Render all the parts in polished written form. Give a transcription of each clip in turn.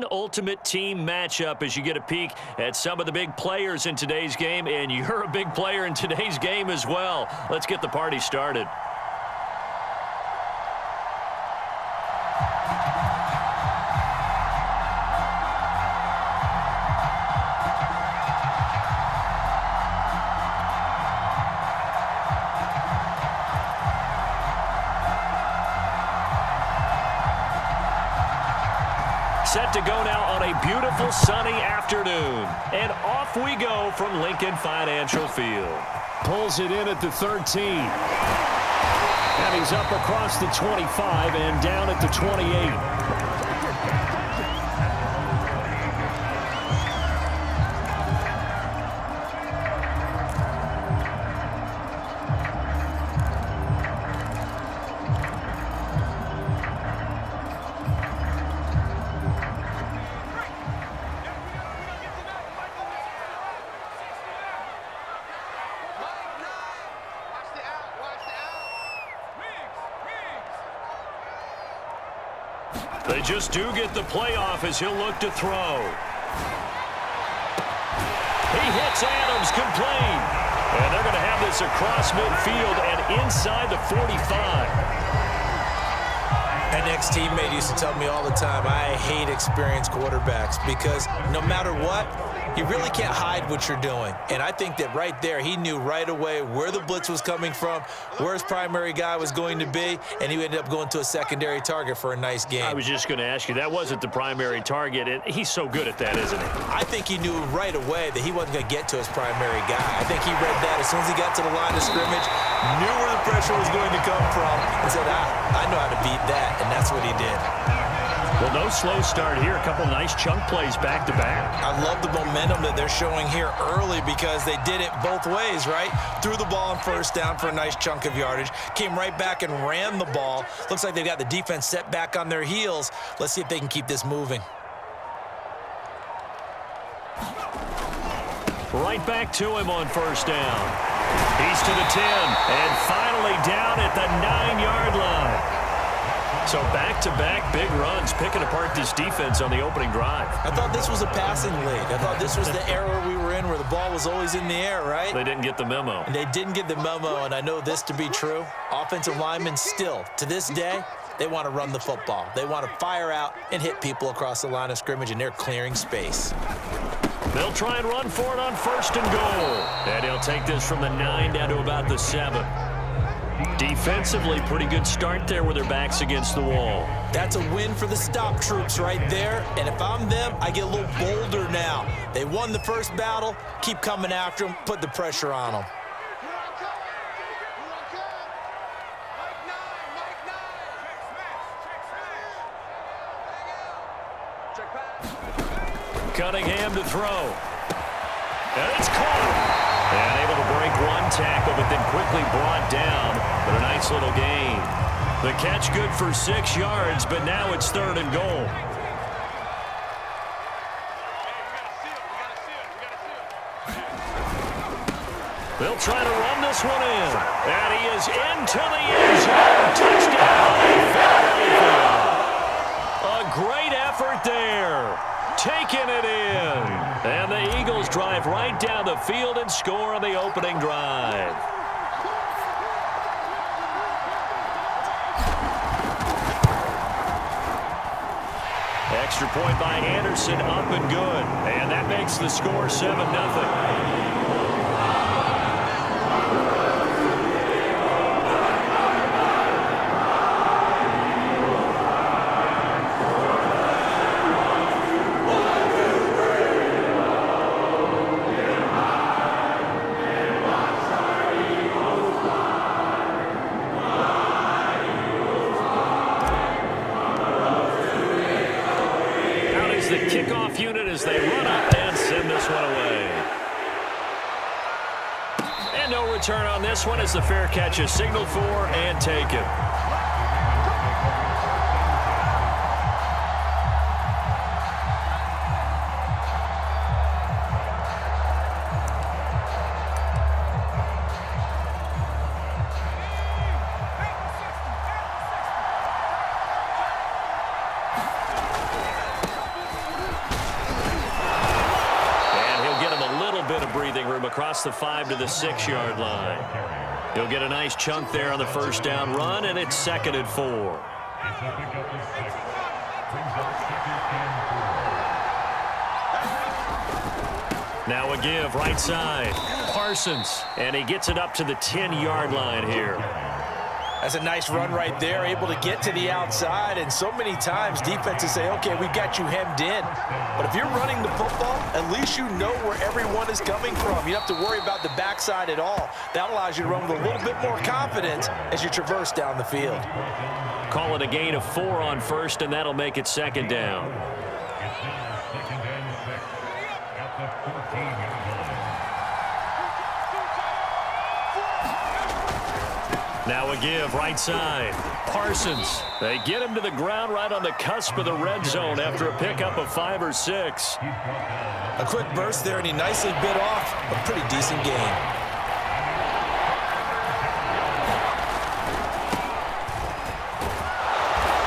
Ultimate team matchup as you get a peek at some of the big players in today's game, and you're a big player in today's game as well. Let's get the party started. Set to go now on a beautiful sunny afternoon. And off we go from Lincoln Financial Field. Pulls it in at the 13. And he's up across the 25 and down at the 28. They just do get the playoff as he'll look to throw. He hits Adams complete. And they're going to have this across midfield and inside the 45. An ex-teammate used to tell me all the time, I hate experienced quarterbacks because no matter what, you really can't hide what you're doing. And I think that right there, he knew right away where the blitz was coming from, where his primary guy was going to be, and he ended up going to a secondary target for a nice game. I was just going to ask you, that wasn't the primary target, and he's so good at that, isn't he? I think he knew right away that he wasn't going to get to his primary guy. I think he read that as soon as he got to the line of scrimmage, knew where the pressure was going to come from, and said, I know how to beat that, and that's what he did. Well, no slow start here. A couple nice chunk plays back-to-back. I love the momentum that they're showing here early because they did it both ways, right? Threw the ball on first down for a nice chunk of yardage, came right back and ran the ball. Looks like they've got the defense set back on their heels. Let's see if they can keep this moving. Right back to him on first down. He's to the 10, and finally down at the 9-yard line. So back-to-back big runs, picking apart this defense on the opening drive. I thought this was a passing league. I thought this was the era we were in where the ball was always in the air, right? They didn't get the memo. And they didn't get the memo, and I know this to be true. Offensive linemen still, to this day, they want to run the football. They want to fire out and hit people across the line of scrimmage, and they're clearing space. They'll try and run for it on first and goal. And he'll take this from the 9 down to about the 7. Defensively, pretty good start there with their backs against the wall. That's a win for the stop troops right there. And if I'm them, I get a little bolder now. They won the first battle. Keep coming after them. Put the pressure on them. Cunningham to throw. And it's caught. And able to break one tackle, but then quickly brought down. But a nice little gain. The catch good for 6 yards, but now it's 3rd and goal. They'll try to run this one in. And he is into the end zone. Touchdown, Philadelphia. A great effort there. Taking it in. And the Eagles drive right down the field and score on the opening drive. Extra point by Anderson, up and good. And that makes the score 7-0. The kickoff unit as they run up and send this one away. And no return on this one as the fair catch is signaled for and taken. of breathing room across the 5 to the 6-yard line. He'll get a nice chunk there on the first down run, and it's 2nd and 4. Now a give right side. Parsons, and he gets it up to the 10-yard line here. That's a nice run right there, able to get to the outside, and so many times defenses say, okay, we got you hemmed in. But if you're running the football, at least you know where everyone is coming from. You don't have to worry about the backside at all. That allows you to run with a little bit more confidence as you traverse down the field. Call it a gain of 4 on first, and that'll make it 2nd down. Now a give right side. Parsons. They get him to the ground right on the cusp of the red zone after a pickup of 5 or 6. A quick burst there, and he nicely bit off a pretty decent gain.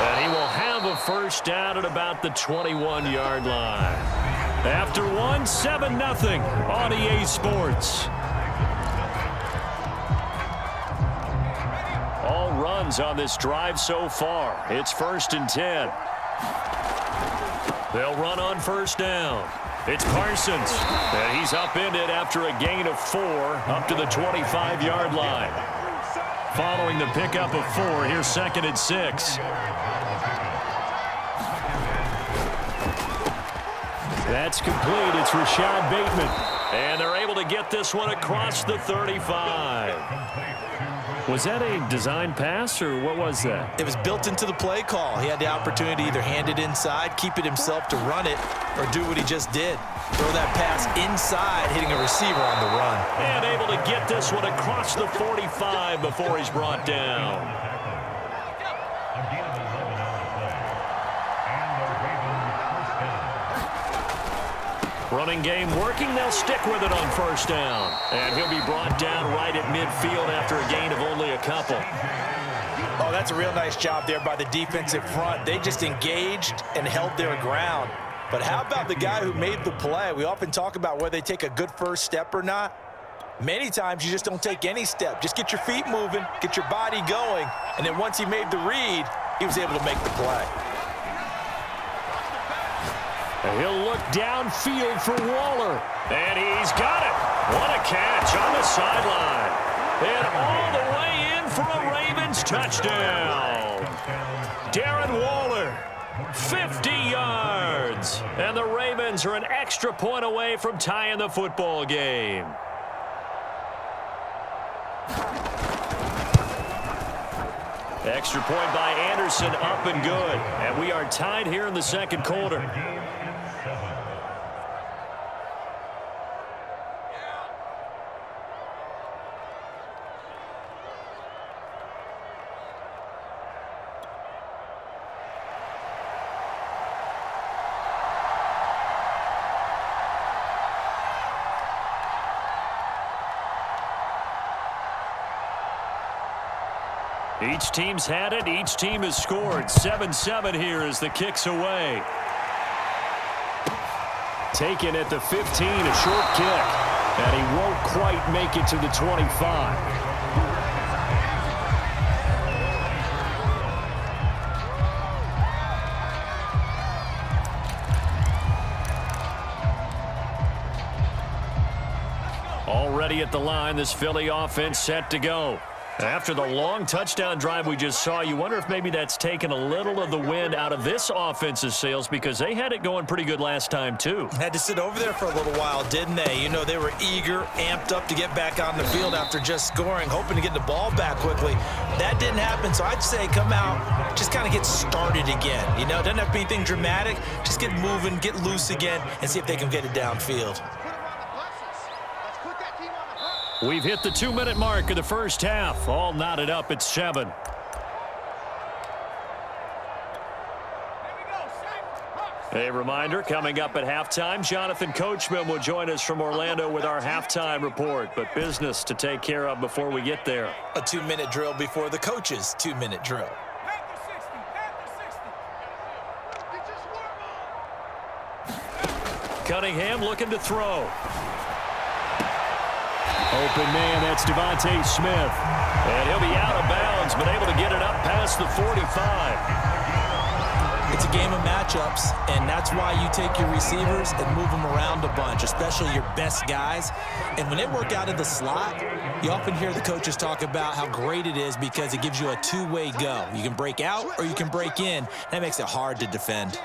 And he will have a first down at about the 21-yard line. After one, 7-0 on EA Sports. All runs on this drive so far. It's 1st and 10. They'll run on first down. It's Parsons. And he's upended after a gain of 4 up to the 25-yard line. Following the pickup of 4, here's 2nd and 6. That's complete. It's Rashad Bateman. And they're able to get this one across the 35. Was that a design pass, or what was that? It was built into the play call. He had the opportunity to either hand it inside, keep it himself to run it, or do what he just did. Throw that pass inside, hitting a receiver on the run. And able to get this one across the 45 before he's brought down. Running game working. They'll stick with it on first down. And he'll be brought down right at midfield after a gain of only a couple. Oh, that's a real nice job there by the defensive front. They just engaged and held their ground. But how about the guy who made the play? We often talk about whether they take a good first step or not. Many times you just don't take any step. Just get your feet moving, get your body going, and then once he made the read, he was able to make the play. And he'll look downfield for Waller. And he's got it. What a catch on the sideline. And all the way in for a Ravens touchdown. Darren Waller, 50 yards. And the Ravens are an extra point away from tying the football game. Extra point by Anderson, up and good. And we are tied here in the second quarter. Each team's had it. Each team has scored. 7-7 here as the kick's away. Taken at the 15, a short kick. And he won't quite make it to the 25. Already at the line, this Philly offense set to go. After the long touchdown drive we just saw, you wonder if maybe that's taken a little of the wind out of this offense's sails, because they had it going pretty good last time, too. Had to sit over there for a little while, didn't they? You know, they were eager, amped up to get back on the field after just scoring, hoping to get the ball back quickly. That didn't happen, so I'd say come out, just kind of get started again. You know, it doesn't have to be anything dramatic. Just get moving, get loose again, and see if they can get it downfield. We've hit the 2-minute mark of the first half. All knotted up at 7. A reminder, coming up at halftime, Jonathan Coachman will join us from Orlando with our halftime report. But business to take care of before we get there. A 2-minute drill before the coach's 2-minute drill. Cunningham looking to throw. Open man, that's Devontae Smith. And he'll be out of bounds, but able to get it up past the 45. It's a game of matchups, and that's why you take your receivers and move them around a bunch, especially your best guys. And when they work out of the slot, you often hear the coaches talk about how great it is because it gives you a two-way go. You can break out or you can break in. That makes it hard to defend.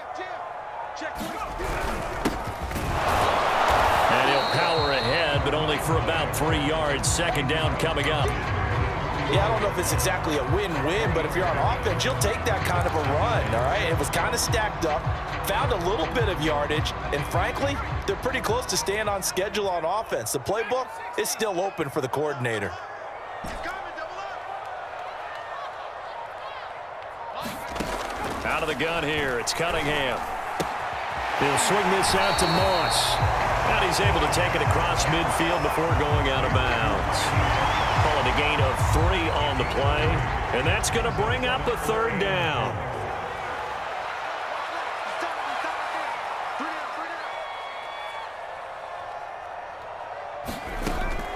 And he'll power ahead, but only for about 3 yards. Second down coming up. Yeah, I don't know if it's exactly a win-win, but if you're on offense, you'll take that kind of a run, all right? It was kind of stacked up, found a little bit of yardage, and frankly, they're pretty close to staying on schedule on offense. The playbook is still open for the coordinator. Out of the gun here, it's Cunningham. He'll swing this out to Moss. And he's able to take it across midfield before going out of bounds. Calling a gain of 3 on the play. And that's going to bring up a third down.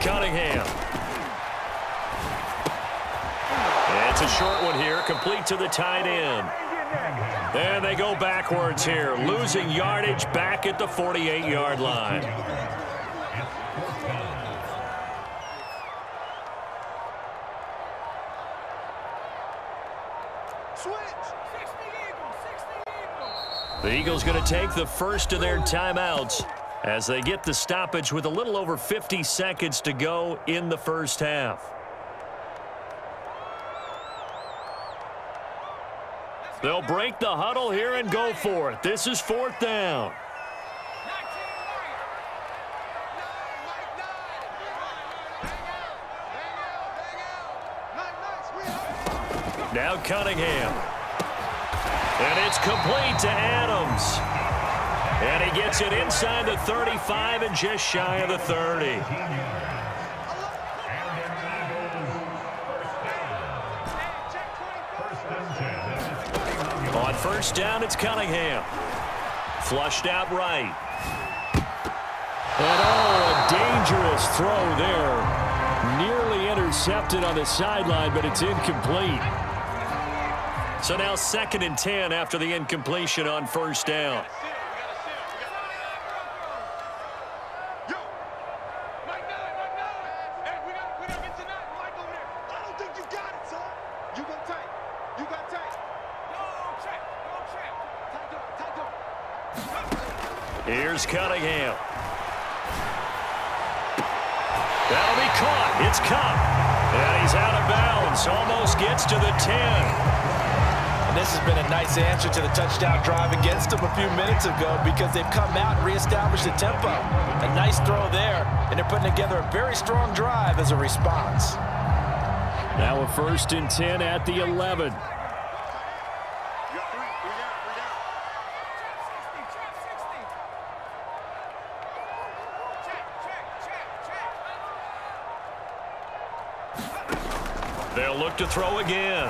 Cunningham. It's a short one here, complete to the tight end. And they go backwards here, losing yardage back at the 48-yard line. The Eagles going to take the first of their timeouts as they get the stoppage with a little over 50 seconds to go in the first half. They'll break the huddle here and go for it. This is 4th down. Now Cunningham. And it's complete to Adams. And he gets it inside the 35 and just shy of the 30. On first down, it's Cunningham. Flushed out right. And a dangerous throw there. Nearly intercepted on the sideline, but it's incomplete. So now 2nd and 10 after the incompletion on first down. Here's Cunningham. That'll be caught. It's Cup. And he's out of bounds. Almost gets to the 10. And this has been a nice answer to the touchdown drive against them a few minutes ago because they've come out and reestablished the tempo. A nice throw there, and they're putting together a very strong drive as a response. Now a 1st and 10 at the 11. They'll look to throw again.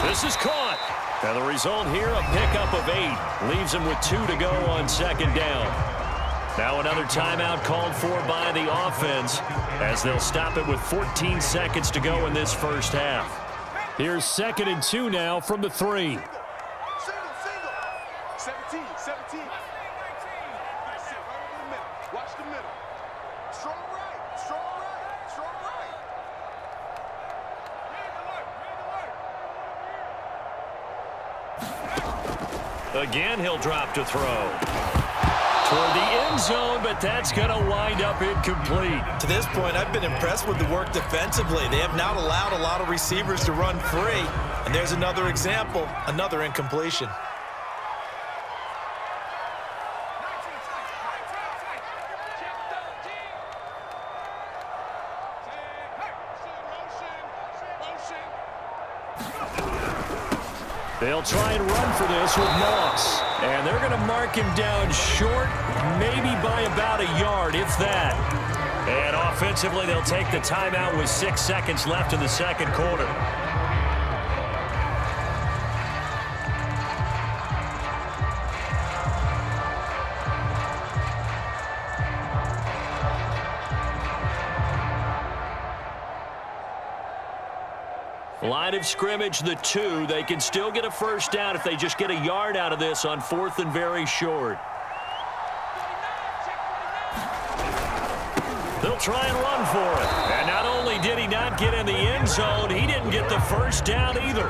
This is caught. And the result here, a pickup of 8. Leaves them with 2 to go on 2nd down. Now another timeout called for by the offense as they'll stop it with 14 seconds to go in this first half. Here's 2nd and 2 now from the 3. 17. Watch the middle. Strong right. Again, he'll drop to throw. Toward the end zone, but that's going to wind up incomplete. To this point, I've been impressed with the work defensively. They have not allowed a lot of receivers to run free. And there's another example, another incompletion. They'll try and run for this with Moss. And they're going to mark him down short, maybe by about a yard, if that. And offensively, they'll take the timeout with 6 seconds left in the second quarter. Line of scrimmage, the 2. They can still get a first down if they just get a yard out of this on 4th and very short. They'll try and run for it. And not only did he not get in the end zone, he didn't get the first down either.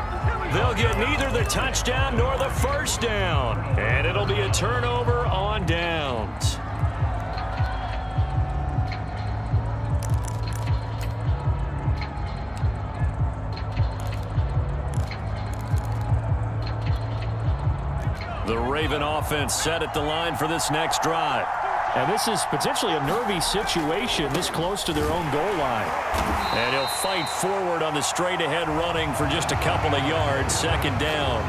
They'll get neither the touchdown nor the first down. And it'll be a turnover on downs. The Raven offense set at the line for this next drive. And this is potentially a nervy situation this close to their own goal line. And he'll fight forward on the straight-ahead running for just a couple of yards, 2nd down.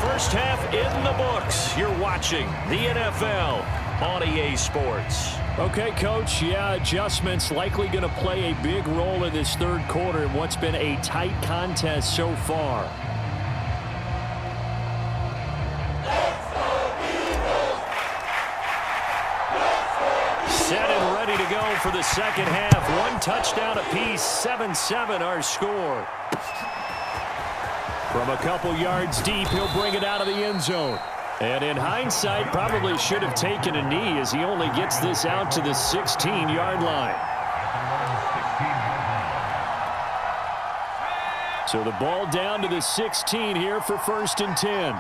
First half in the books. You're watching the NFL on EA Sports. Okay, Coach, yeah, adjustments likely going to play a big role in this 3rd quarter in what's been a tight contest so far. Set and ready to go for the 2nd half. 1 touchdown apiece, 7-7 our score. From a couple yards deep, he'll bring it out of the end zone. And in hindsight, probably should have taken a knee as he only gets this out to the 16-yard line. So the ball down to the 16 here for 1st and 10.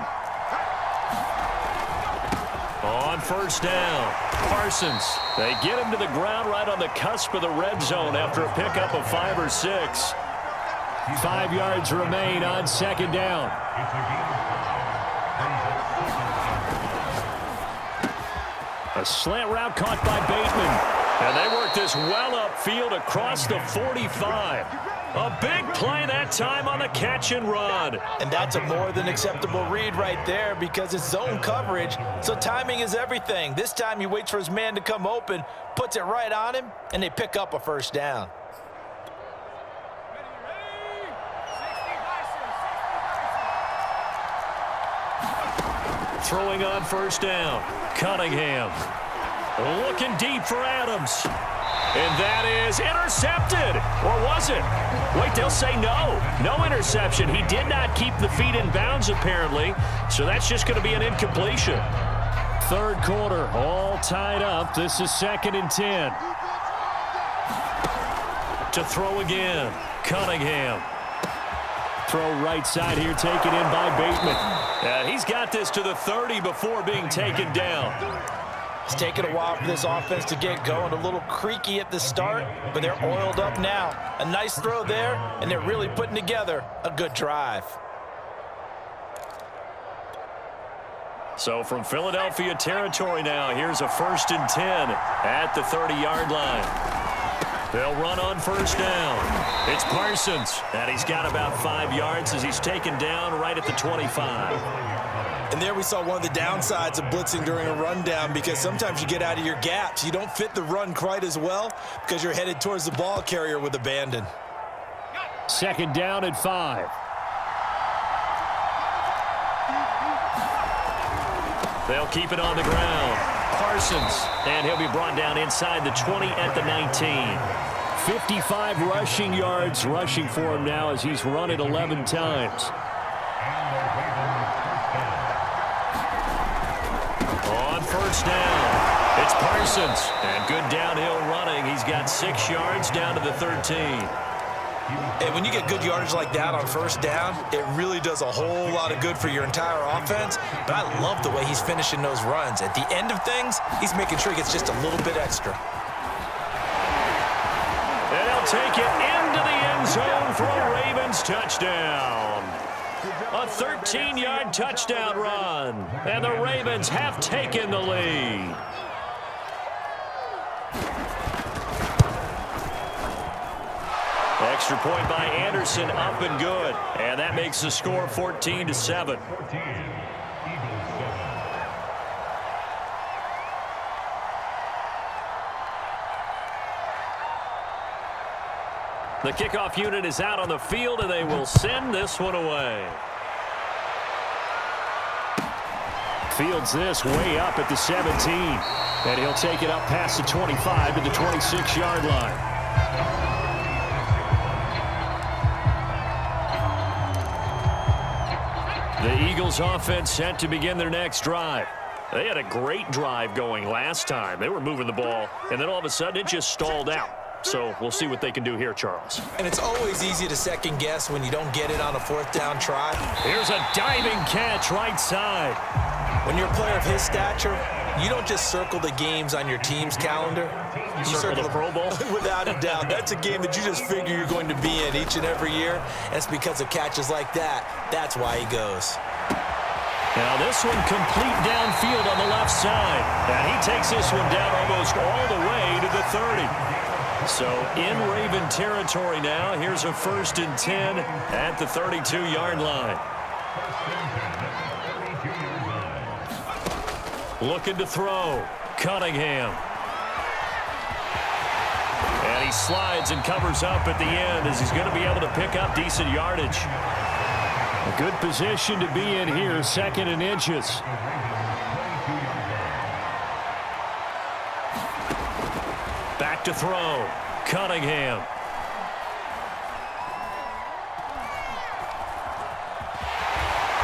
On 1st down, Parsons. They get him to the ground right on the cusp of the red zone after a pickup of 5 or 6. 5 yards remain on 2nd down. A slant route caught by Bateman. And they work this well upfield across the 45. A big play that time on the catch and run. And that's a more than acceptable read right there because it's zone coverage, so timing is everything. This time he waits for his man to come open, puts it right on him, and they pick up a first down. Throwing on 1st down, Cunningham. Looking deep for Adams. And that is intercepted. Or was it? Wait, they'll say no. No interception. He did not keep the feet in bounds, apparently. So that's just going to be an incompletion. 3rd quarter, all tied up. This is 2nd and 10. To throw again, Cunningham. Throw right side here, taken in by Bateman. He's got this to the 30 before being taken down. It's taken a while for this offense to get going. A little creaky at the start, but they're oiled up now. A nice throw there, and they're really putting together a good drive. So from Philadelphia territory now, here's a 1st and 10 at the 30-yard line. They'll run on 1st down. It's Parsons, and he's got about 5 yards as he's taken down right at the 25. And there we saw one of the downsides of blitzing during a rundown because sometimes you get out of your gaps. You don't fit the run quite as well because you're headed towards the ball carrier with abandon. 2nd down and 5. They'll keep it on the ground. Parsons, and he'll be brought down inside the 20 at the 19. 55 rushing yards rushing for him now as he's run it 11 times. On 1st down, it's Parsons. And good downhill running. He's got 6 yards down to the 13. And when you get good yardage like that on 1st down, it really does a whole lot of good for your entire offense. But I love the way he's finishing those runs. At the end of things, he's making sure he gets just a little bit extra. And he'll take it into the end zone for a Ravens touchdown. A 13-yard touchdown run. And the Ravens have taken the lead. Extra point by Anderson, up and good. And that makes the score 14-7. The kickoff unit is out on the field, and they will send this one away. Fields this way up at the 17. And he'll take it up past the 25 to the 26-yard line. The Eagles offense set to begin their next drive. They had a great drive going last time. They were moving the ball, and then all of a sudden it just stalled out. So we'll see what they can do here, Charles. And it's always easy to second guess when you don't get it on a fourth down try. Here's a diving catch right side. When you're a player of his stature, you don't just circle the games on your team's calendar. You circle the Pro Bowl? Without a doubt. That's a game that you just figure you're going to be in each and every year. And it's because of catches like that. That's why he goes. Now this one complete downfield on the left side. And he takes this one down almost all the way to the 30. So in Raven territory now, here's a 1st and 10 at the 32-yard line. Looking to throw. Cunningham. And he slides and covers up at the end as he's going to be able to pick up decent yardage. A good position to be in here, 2nd and inches. Back to throw. Cunningham.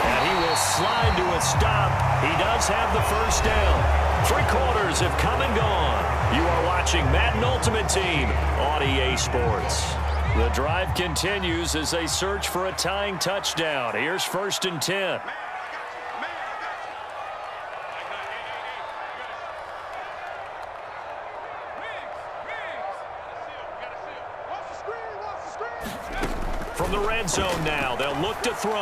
And he will slide to a stop. He does have the 1st down. 3 quarters have come and gone. You are watching Madden Ultimate Team on EA Sports. The drive continues as they search for a tying touchdown. Here's 1st and 10. From the red zone now, they'll look to throw.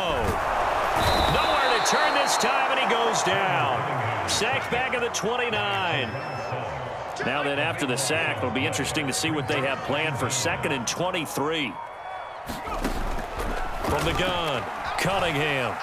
Nowhere to turn this time, and he goes down. Sacked back at the 29. Now then, after the sack, it'll be interesting to see what they have planned for 2nd and 23. From the gun, Cunningham.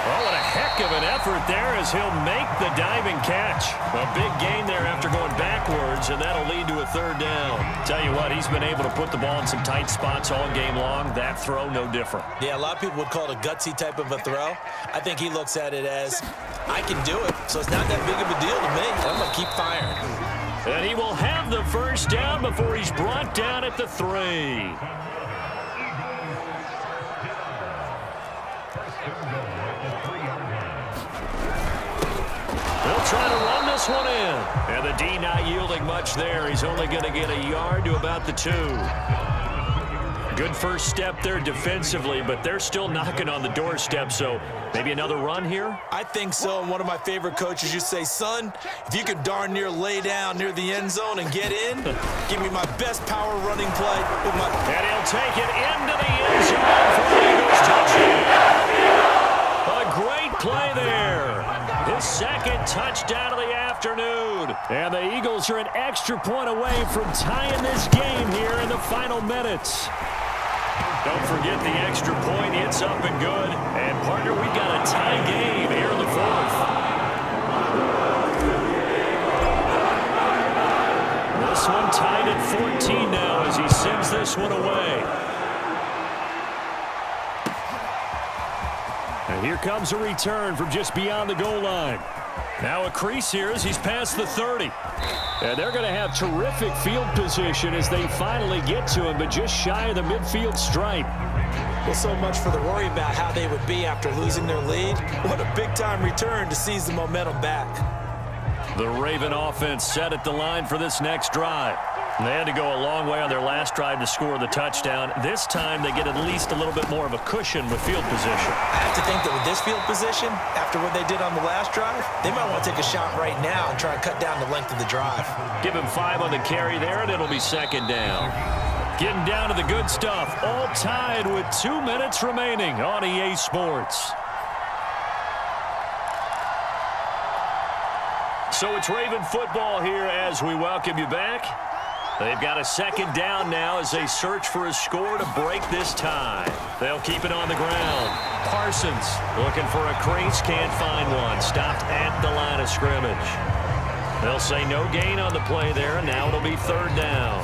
Oh, what a heck of an effort there as he'll make the diving catch. A big gain there after going backwards, and that'll lead to a 3rd down. Tell you what, he's been able to put the ball in some tight spots all game long. That throw, no different. Yeah, a lot of people would call it a gutsy type of a throw. I think he looks at it as, I can do it, so it's not that big of a deal to me. I'm going to keep firing. And he will have the 1st down before he's brought down at the 3. They'll try to run this one in. And the D not yielding much there. He's only going to get a yard to about the 2. Good first step there defensively, but they're still knocking on the doorstep, so maybe another run here? I think so. And one of my favorite coaches used to say, son, if you can darn near lay down near the end zone and get in, give me my best power running play. With my and he'll take it into the end zone for the Eagles touchdown. A great play there. His 2nd touchdown of the afternoon. And the Eagles are an extra point away from tying this game here in the final minutes. Don't forget the extra point. It's up and good. And, partner, we've got a tie game here in the 4th. This one tied at 14 now as he sends this one away. And here comes a return from just beyond the goal line. Now a crease here as he's past the 30. And they're going to have terrific field position as they finally get to him, but just shy of the midfield stripe. Well, so much for the worry about how they would be after losing their lead. What a big-time return to seize the momentum back. The Raven offense set at the line for this next drive. They had to go a long way on their last drive to score the touchdown. This time they get at least a little bit more of a cushion with field position. I have to think that with this field position, after what they did on the last drive, they might want to take a shot right now and try and cut down the length of the drive. Give him 5 on the carry there, and it'll be 2nd down. Getting down to the good stuff, all tied with 2 minutes remaining on EA Sports. So it's Raven football here as we welcome you back. They've got a 2nd down now as they search for a score to break this tie. They'll keep it on the ground. Parsons looking for a crease, can't find one. Stopped at the line of scrimmage. They'll say no gain on the play there, and now it'll be 3rd down.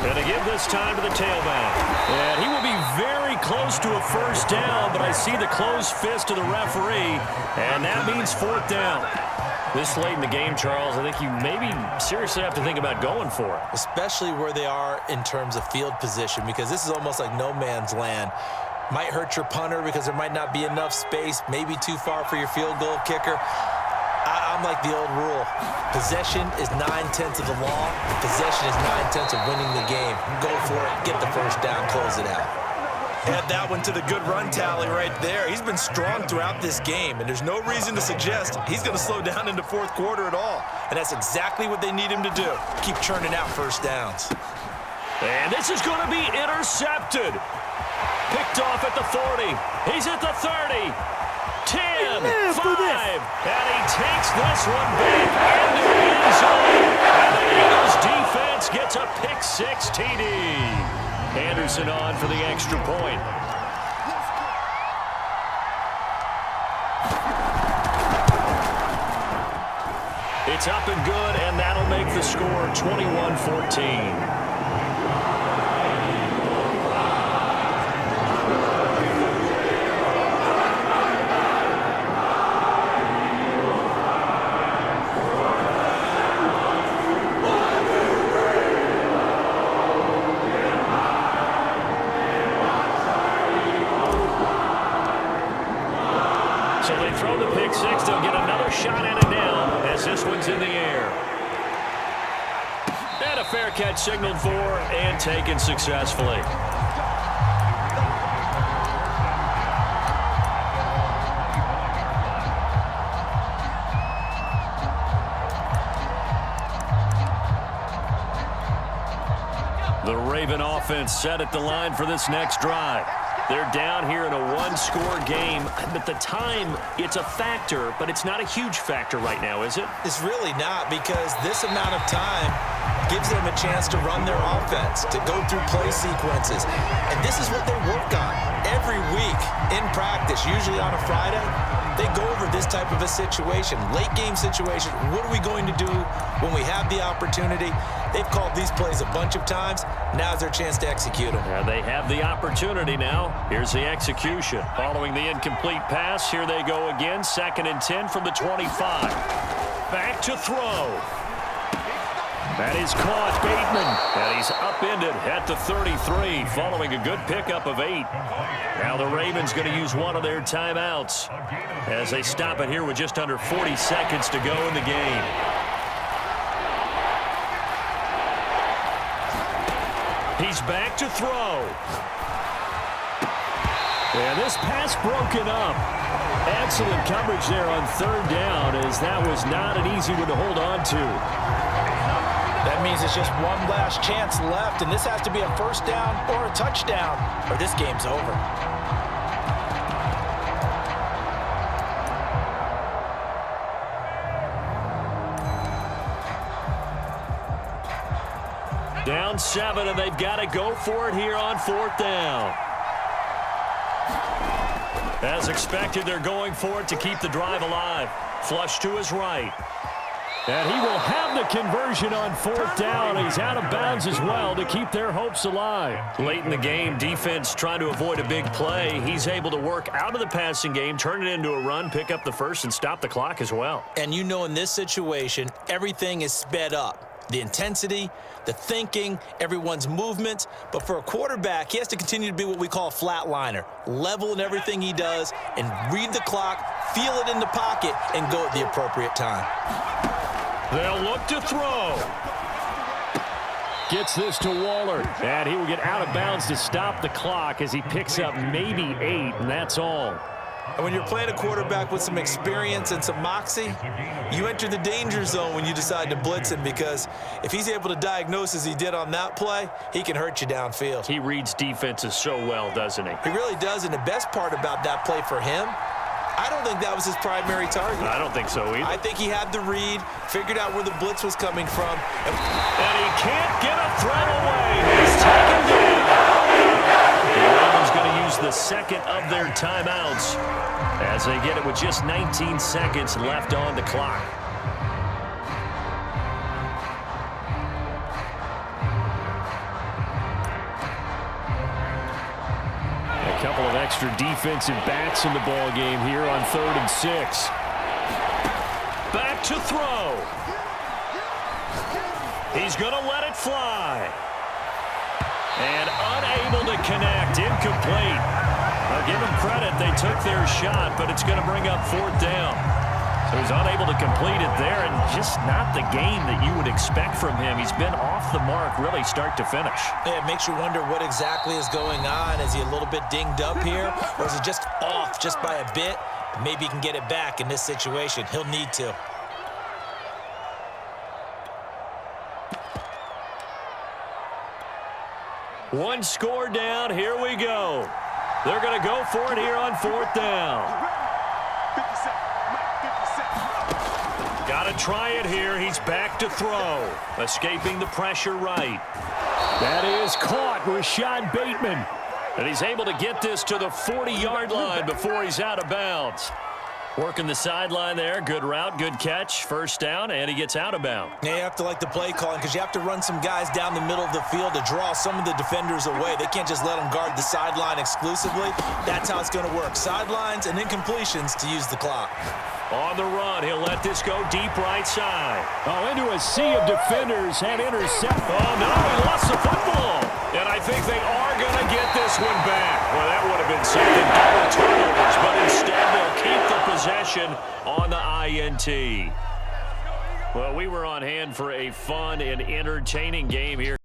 Going to give this time to the tailback. And he will be very close to a first down, but I see the closed fist of the referee, and that means fourth down. This late in the game, Charles, I think you maybe seriously have to think about going for it. Especially where they are in terms of field position, because this is almost like no man's land. Might hurt your punter because there might not be enough space, maybe too far for your field goal kicker. I'm like the old rule. Possession is 9/10 of the law. Possession is 9/10 of winning the game. Go for it, get the first down, close it out. Add that one to the good run tally right there. He's been strong throughout this game, and there's no reason to suggest he's going to slow down in the fourth quarter at all. And that's exactly what they need him to do. Keep churning out first downs. And this is going to be intercepted. Picked off at the 40. He's at the 30. 10, 5, and he takes this one back into the end zone. And the Eagles defense gets a pick-6 TD. Anderson on for the extra point. It's up and good, and that'll make the score 21-14. So they throw the pick six. They'll get another shot at it now as this one's in the air. And a fair catch signaled for and taken successfully. The Raven offense set at the line for this next drive. They're down here in a one-score game, but the time, it's a factor, but it's not a huge factor right now, is it? It's really not, because this amount of time gives them a chance to run their offense, to go through play sequences. And this is what they work on every week in practice, usually on a Friday. They go over this type of a situation, late game situation. What are we going to do when we have the opportunity? They've called these plays a bunch of times. Now's their chance to execute them. Yeah, they have the opportunity now. Here's the execution. Following the incomplete pass, here they go again. 2nd and 10 from the 25. Back to throw. That is caught, Bateman. And he's upended at the 33, following a good pickup of 8. Now the Ravens going to use one of their timeouts as they stop it here with just under 40 seconds to go in the game. He's back to throw. And this pass broken up. Excellent coverage there on 3rd down, as that was not an easy one to hold on to. That means it's just one last chance left, and this has to be a first down or a touchdown, or this game's over. Down 7, and they've got to go for it here on 4th down. As expected, they're going for it to keep the drive alive. Flush to his right. And he will have the conversion on 4th down. He's out of bounds as well to keep their hopes alive. Late in the game, defense trying to avoid a big play. He's able to work out of the passing game, turn it into a run, pick up the first, and stop the clock as well. And you know, in this situation, everything is sped up. The intensity, the thinking, everyone's movements. But for a quarterback, he has to continue to be what we call a flatliner. Level in everything he does and read the clock, feel it in the pocket, and go at the appropriate time. They'll look to throw. Gets this to Waller. And he will get out of bounds to stop the clock as he picks up maybe 8, and that's all. And when you're playing a quarterback with some experience and some moxie, you enter the danger zone when you decide to blitz him, because if he's able to diagnose as he did on that play, he can hurt you downfield. He reads defenses so well, doesn't he? He really does, and the best part about that play for him, I don't think that was his primary target. I don't think so either. I think he had the read, figured out where the blitz was coming from. And he can't get a throw away. He's taken down. The Ravens going to use the second of their timeouts as they get it with just 19 seconds left on the clock. extra defensive backs in the ball game here on 3rd and 6. Back to throw. He's going to let it fly. And unable to connect. Incomplete. I'll give him credit. They took their shot, but it's going to bring up 4th down. So he's unable to complete it there, and just not the game that you would expect from him. He's been off the mark really start to finish. Yeah, it makes you wonder what exactly is going on. Is he a little bit dinged up here, or is he just off just by a bit? Maybe he can get it back in this situation. He'll need to. One score down. Here we go. They're going to go for it here on 4th down. 50 seconds. 50 seconds. Got to try it here. He's back to throw. Escaping the pressure right. That is caught. Rashad Bateman. And he's able to get this to the 40-yard line before he's out of bounds. Working the sideline there. Good route, good catch. 1st down, and he gets out of bounds. Yeah, you have to like the play calling because you have to run some guys down the middle of the field to draw some of the defenders away. They can't just let them guard the sideline exclusively. That's how it's going to work. Sidelines and incompletions to use the clock. On the run, he'll let this go deep right side. Oh, into a sea of defenders and intercept. Oh, no, he lost the football. And I think they are going to get this one back. Well, that would have been something. Double turnovers, but instead they'll keep the possession on the INT. Well, we were on hand for a fun and entertaining game here.